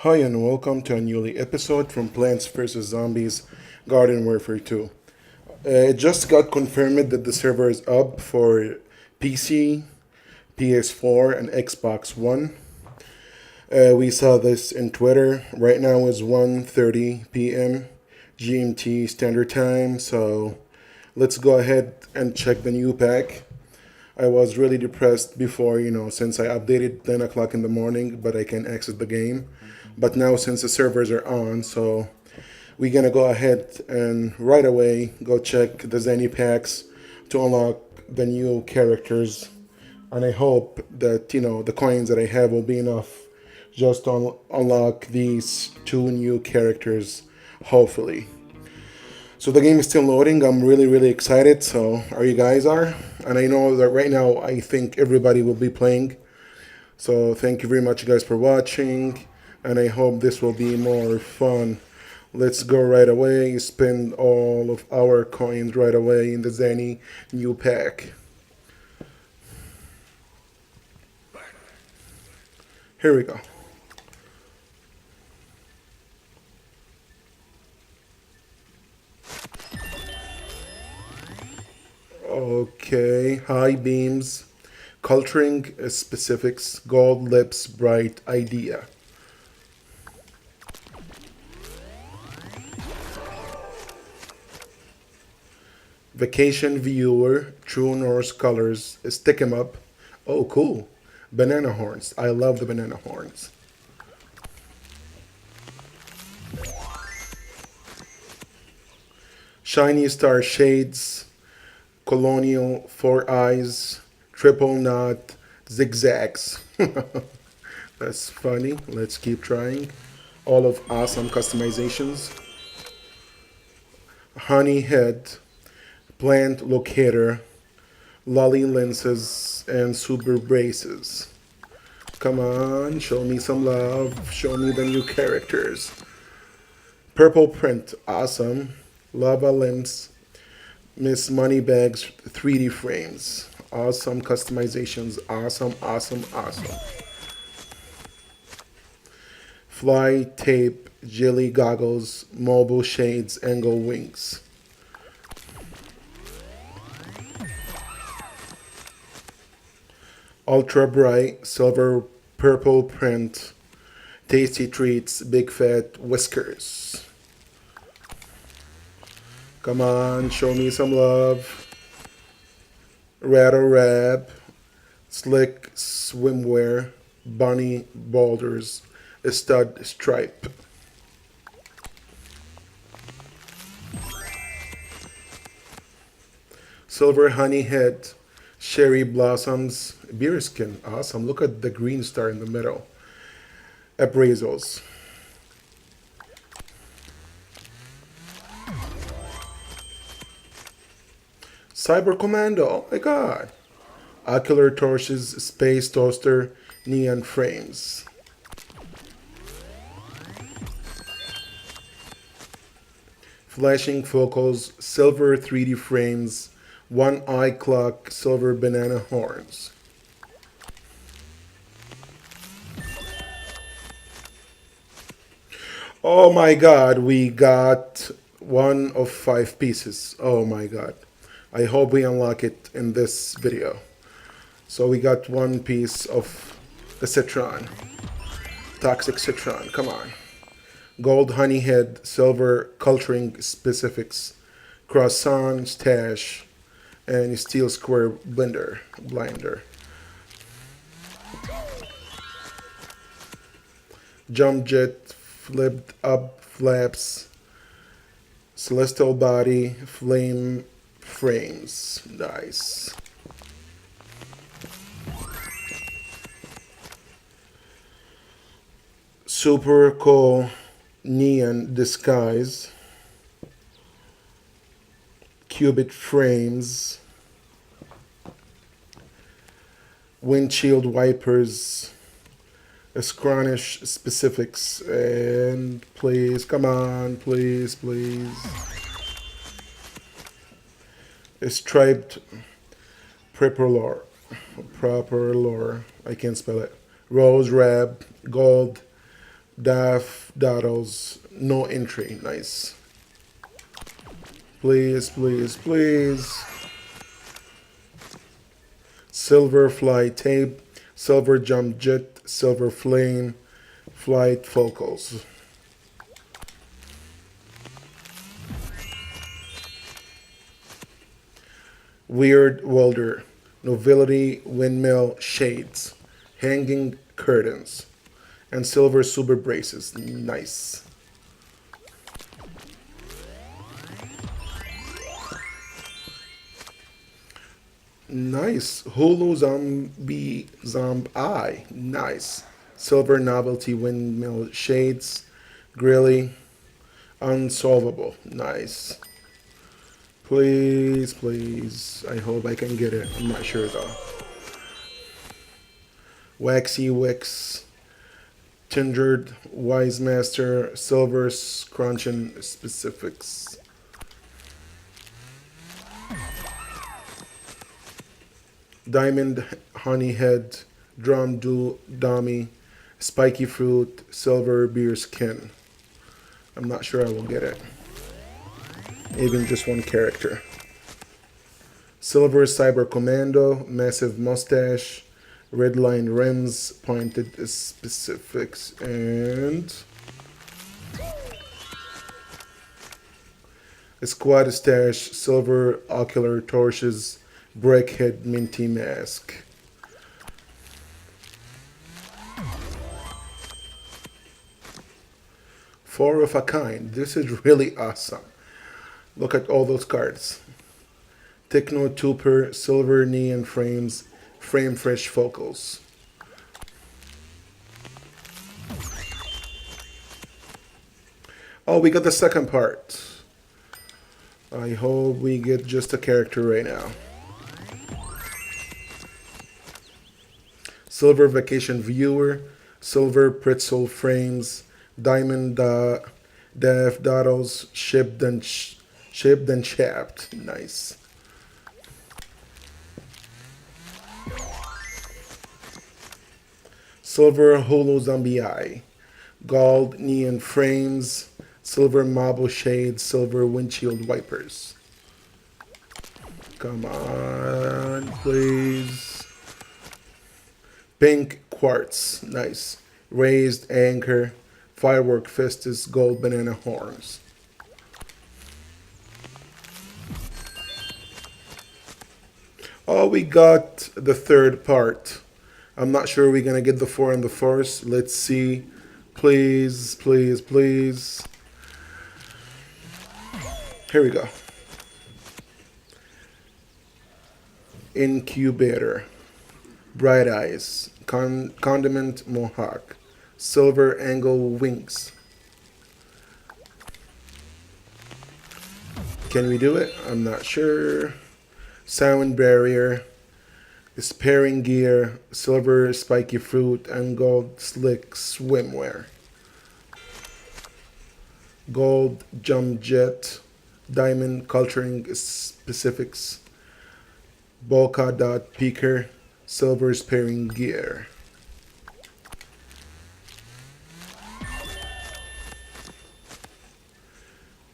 Hi and welcome to a newly episode from Plants vs. Zombies Garden Warfare 2. It just got confirmed that the server is up for PC, PS4, and Xbox One. We saw this in Twitter. Right now is 1:30 p.m. GMT Standard Time, so let's go ahead and check the new pack. I was really depressed before, since I updated 10 o'clock in the morning, but I can access the game. But now, since the servers are on, so we're gonna go ahead and right away go check the Zany packs to unlock the new characters. And I hope that, the coins that I have will be enough just to unlock these two new characters, hopefully. So the game is still loading. I'm really, really excited. So are you guys are? And I know that right now I think everybody will be playing. So thank you very much, guys, for watching. And I hope this will be more fun. Let's go right away. Spend all of our coins right away in the Zany new pack. Here we go. Okay, high beams, culturing specifics, gold lips, bright idea. Vacation viewer, true Norse colors, stick 'em up. Oh, cool. Banana horns. I love the banana horns. Shiny star shades, colonial four eyes, triple knot, zigzags. That's funny. Let's keep trying. All of awesome customizations. Honey head, plant locator, lolly lenses, and super braces. Come on, show me some love. Show me the new characters. Purple print, awesome. Lava lens, Miss Moneybags 3D frames. Awesome customizations. Awesome, awesome, awesome. Fly tape, jelly goggles, mobile shades, angle wings. Ultra bright, silver purple print, tasty treats, big fat whiskers. Come on, show me some love. Rattle Rab, slick swimwear, bunny boulders, stud stripe. Silver honey head, cherry blossoms, beer skin. Awesome. Look at the green star in the middle. Appraisals. Cyber Commando. Oh my god. Ocular torches, space toaster, neon frames. Flashing focals, silver 3D frames, one eye clock, silver banana horns. Oh my god, we got one of five pieces. Oh my god. I hope we unlock it in this video. So we got one piece of the citron. Toxic citron, come on. Gold honey head, silver culturing specifics, croissant stash, and steel square blinder. Jump jet, flipped up flaps, celestial body, flame frames. Nice. Super cool neon disguise, cubit frames, windshield wipers, Scranish specifics, and please, come on, please, please. A striped proper lore, I can't spell it. Rose rab, gold, Daff Daddles, no entry. Nice. Please, please, please. Silver Fly Tape, Silver Jump Jet, Silver Flame, Flight Focals. Weird Welder, Nobility Windmill Shades, Hanging Curtains, and Silver Super Braces. Nice. Nice. Hulu Zombie. Nice. Silver Novelty Windmill Shades, Grilly, Unsolvable. Nice. Please, please. I hope I can get it. I'm not sure though. Waxy Wix, Tindered, Wise Master, Silver Scruncheon Specifics. Diamond Honeyhead, Drum Do Dummy, Spiky Fruit, Silver Beer Skin. I'm not sure I will get it. Even just one character. Silver Cyber Commando, Massive Mustache, Red Line Rims, Pointed Specifics, and Squad Stash, Silver Ocular Torches, Breakhead Minty Mask. Four of a kind. This is really awesome. Look at all those cards. Techno Tuper, Silver Neon Frames, Frame Fresh Focals. Oh, we got the second part. I hope we get just a character right now. Silver Vacation Viewer, Silver Pretzel Frames, Diamond Daff Doddles, Shipped and Chapped. Nice. Silver Holo Zombie Eye, Gold Neon Frames, Silver Marble Shades, Silver Windshield Wipers. Come on, please. Pink Quartz, nice. Raised Anchor, Firework Festus, Gold Banana Horns. Oh, we got the third part. I'm not sure we're gonna get the 4 and the force. Let's see. Please, please, please. Here we go. Incubator, Bright Eyes, Condiment Mohawk, Silver Angle Wings. Can we do it? I'm not sure. Sound Barrier, Sparing Gear, Silver Spiky Fruit, and Gold Slick Swimwear. Gold Jump Jet, Diamond Culturing Specifics, Polka Dot Peaker, Silver Sparing Gear.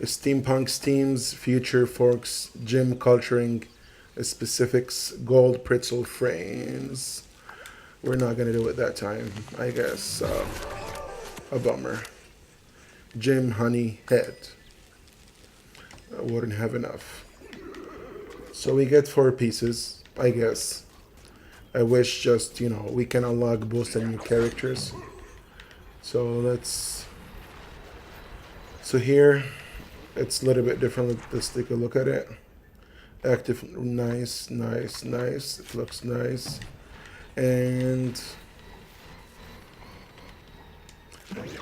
Steampunk Steams, Future Forks, Gym Culturing Specifics, Gold Pretzel Frames. We're not gonna do it that time, I guess. A bummer. Gym Honey Head. I wouldn't have enough. So we get 4 pieces, I guess. I wish just, we can unlock both the new characters. So let's... So here, it's a little bit different. Let's take a look at it. Active, nice, nice, nice. It looks nice. And...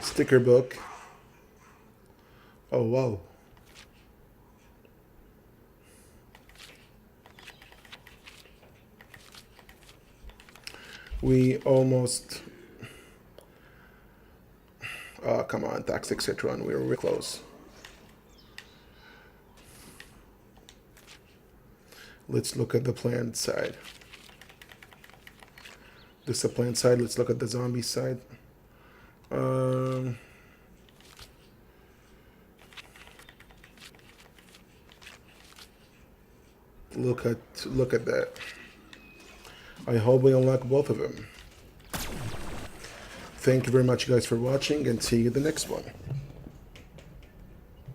sticker book. Oh, wow. We almost... Oh, come on, Toxic Citron. We were really close. Let's look at the plant side. This is the plant side. Let's look at the zombie side. Um, look at that. I hope we unlock both of them. Thank you very much, guys, for watching, and see you in the next one.